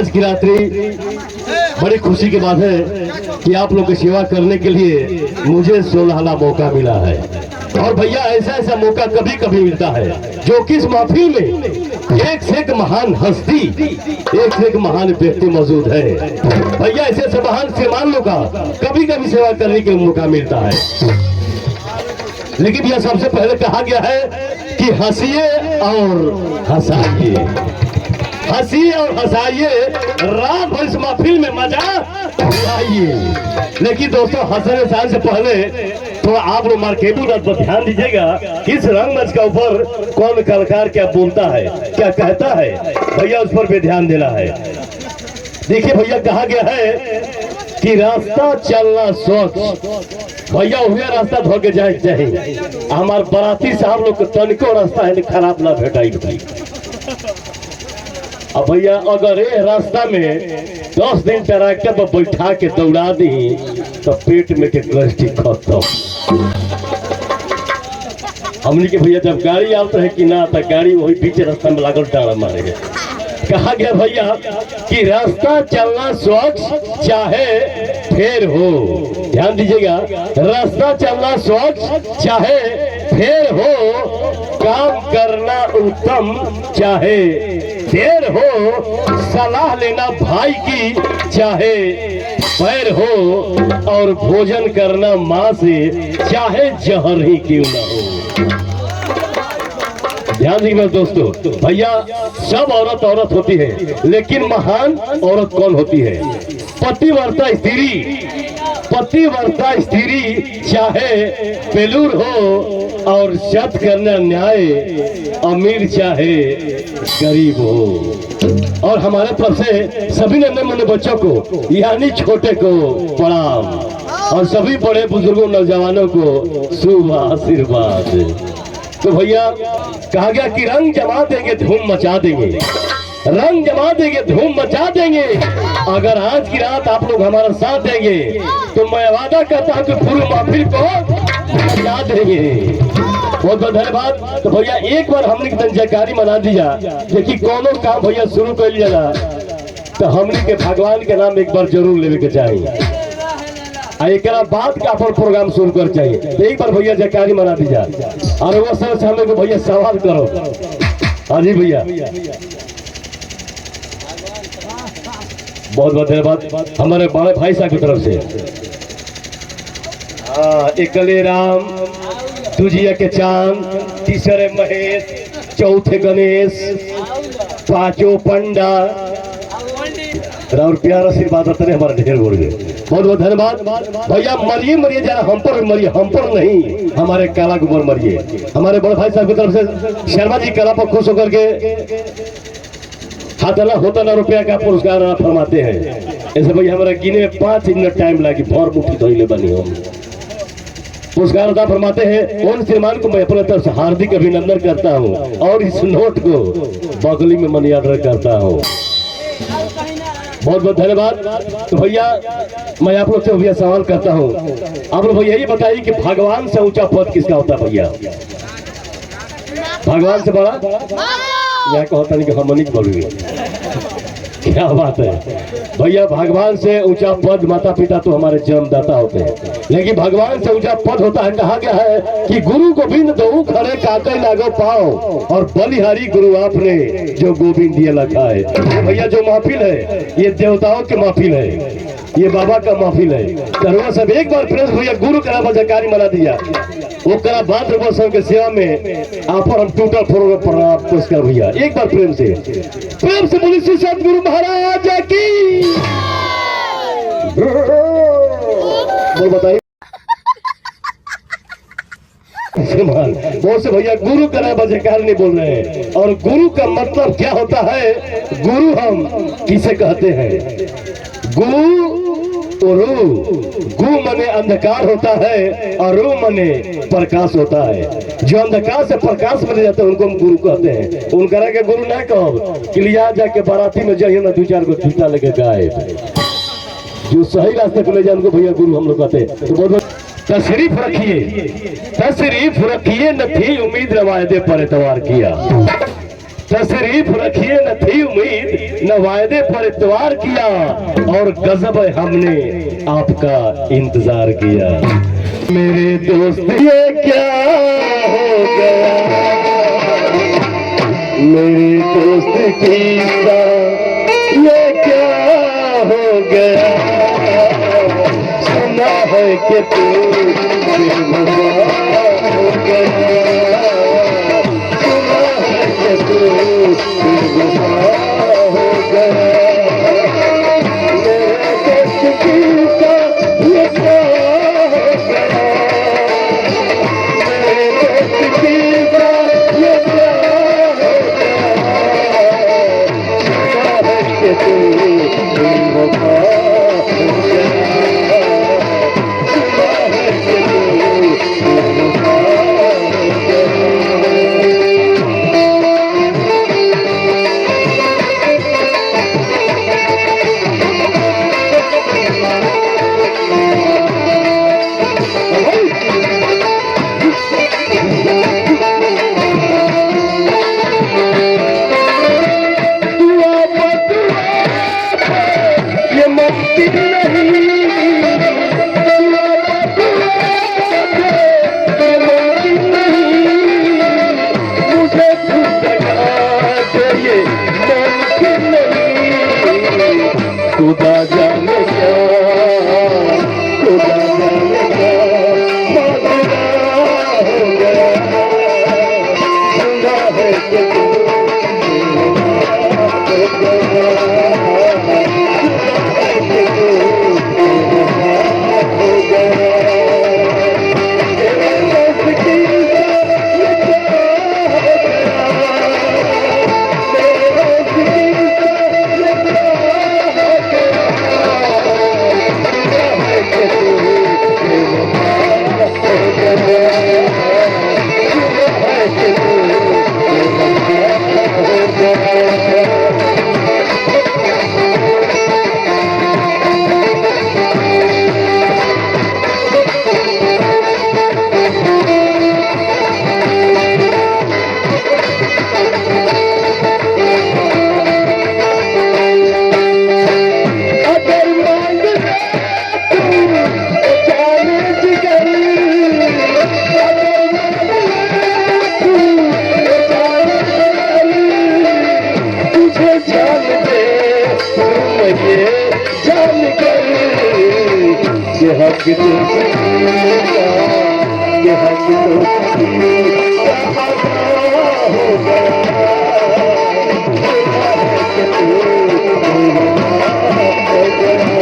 आज की रात्रि बड़ी खुशी की बात है कि आप लोग की सेवा करने के लिए मुझे सुनहला मौका मिला है। और भैया ऐसा ऐसा मौका कभी कभी मिलता है जो किस महफिल में एक से एक महान हस्ती, एक से एक महान व्यक्ति मौजूद है। भैया ऐसे ऐसे महान श्रीमान लोग का कभी कभी सेवा करने के मौका मिलता है। लेकिन यह सबसे पहले कहा गया है कि हंसिए और हंसाइए, हंसिए और हंसाइए, रात भर इस महफिल में मजा आइए। लेकिन दोस्तों हंसने से पहले तो आप लोग मार्केटू रात पर ध्यान दीजिएगा किस रंगमंच का ऊपर कौन कलाकार क्या बोलता है, क्या कहता है, भैया उस पर भी ध्यान देना है। देखिए भैया कहा गया है कि रास्ता चलना स्वच्छ, भैया हुए रास्ता धो के जाए चाहिए। हमारे बाराती साहब लोग तनिको रास्ता है खराब ना भेटाई भाई। अब भैया अगर ये रास्ता में 10 दिन ट्रैक्टर पर बैठा के दौड़ा दी तो पेट में के गैस्ट्रिक खत्म। हमने के भैया जब गाड़ी आते है कि ना तो गाड़ी वही बीच रास्ता में लागल डाड़ा मारे। कहा गया भैया कि रास्ता चलना स्वच्छ चाहे फेर हो, ध्यान दीजिएगा, रास्ता चलना स्वच्छ चाहे फेर हो, काम करना उत्तम चाहे देर हो, सलाह लेना भाई की चाहे पैर हो, और भोजन करना माँ से चाहे जहर ही क्यों ना हो। ध्यान दीजिए दोस्तों, भैया सब औरत औरत होती है लेकिन महान औरत कौन होती है? पतिव्रता स्त्री, पतिव्रता स्त्री चाहे बेलूर हो और सत करना न्याय, अमीर चाहे गरीब हो। और हमारे तरफ से सभी नन्हे मुन्ने बच्चों को यानी छोटे को प्रणाम, और सभी बड़े बुजुर्गों नौजवानों को शुभ आशीर्वाद। तो भैया कहा गया कि रंग जमा देंगे धूम मचा देंगे, रंग जमा देंगे धूम मचा देंगे। अगर आज की रात आप लोग हमारा साथ देंगे तो मैं वादा करता हूँ कि पूरी महफिल को मचा देंगे। बहुत बहुत धन्यवाद। तो भैया एक बार हमने की जयकारी मना दिया। देखिए कोनो काम भैया शुरू कर लिया तो हमने के भगवान के नाम एक बार जरूर लेवे के चाहिए, एक बात का अपन प्रोग्राम शुरू कर चाहिए। तो एक बार भैया जयकारी मना दीजा और वो सब हम लोग भैया सवाल करो। हाँ जी भैया, बहुत बहुत धन्यवाद हमारे बड़े भाई साहब की तरफ से। एकले राम, दूजिया के चांद, तीसरे महेश, चौथे गणेश, पांचों पंडा, और प्यार आशीर्वाद रखते हमारे ढेर बोल गए। बहुत बहुत धन्यवाद भैया। मरिए मरिए जरा हम पर मरिए, हम पर नहीं, हमारे कला के ऊपर मरिए। हमारे बड़े भाई साहब की तरफ से शर्मा जी कला पर खुश होकर के हाथला होता ना रुपया का पुरस्कार फरमाते हैं। ऐसे भैया हमारा गिने में 5 मिनट टाइम लगी, भर मुट्ठी धोइले बनी हम पुरस्कार अदा फरमाते हैं। उन श्रीमान को मैं अपने तरफ से हार्दिक अभिनंदन करता हूँ और इस नोट को बगली में मनी ऑर्डर करता हूँ। बहुत बहुत धन्यवाद। तो भैया मैं आप लोग से भैया सवाल करता हूँ, आप लोग भैया ये बताइए कि भगवान से ऊंचा पद किसका होता है? भैया भगवान से बड़ा यह कहता नहीं कि हम नहीं बोलूंगे, क्या बात है भैया। भगवान से ऊंचा पद माता पिता तो हमारे जन्मदाता होते हैं, लेकिन भगवान से ऊंचा पद होता है। कहा गया है कि गुरु गोविंद दो खड़े काके लागो पाओ, और बलिहारी गुरु आपने जो गोविंद दिया लखा है। भैया जो महफिल है ये देवताओं की महफिल है, ये बाबा का महफिल है। तो सब एक बार प्रेस भैया गुरु करा जयकारी मना दिया, वो करा बाद के सेवा में आप हम टूटा फोड़ प्रणाम पुरस्कार भैया। एक बार प्रेम से बोली श्री सतगुरु महाराज की। बोल बताइए बहुत से भैया गुरु करा जयकार नहीं बोल रहे हैं। और गुरु का मतलब क्या होता है? गुरु हम किसे कहते हैं? गु मने अंधकार होता है और रू मने प्रकाश होता है। जो अंधकार से प्रकाश बन जाते हैं उनको हम गुरु कहते हैं। उनका के गुरु ना कहो कि लिया जाके बाराती में जाइए ना 2-4 को जूता लेके गाए, जो सही रास्ते पे ले जाए उनको भैया गुरु हम लोग कहते हैं। तो बहुत तशरीफ रखिए, तशरीफ रखिए, न थी उम्मीद रवायदे पर एतवार किया। तशरीफ रखिए न थी उम्मीद, न वायदे पर इतवार किया, और गजब हमने आपका इंतजार किया। मेरे दोस्त ये क्या हो गया, मेरी दोस्त की ये क्या हो गया, सुना है कि तू बेवफा हो गया, सुना है कि तू बेवफा हो गया। मेरे दोस्त की ये क्या हो गया, मेरे दोस्त की ये क्या हो गया, सुना है कि तू बेवफा हो गया, सुना है कि तू बेवफा हो गया। ये मुमकिन नहीं, ये मुमकिन नहीं, मुझे खुद लगा कि ये मुमकिन नहीं। खुदा जाने क्या, खुदा जाने क्या माजरा हो गया, सुना है कि तू बेवफा हो गया। ये हक तो ये हक हो गया।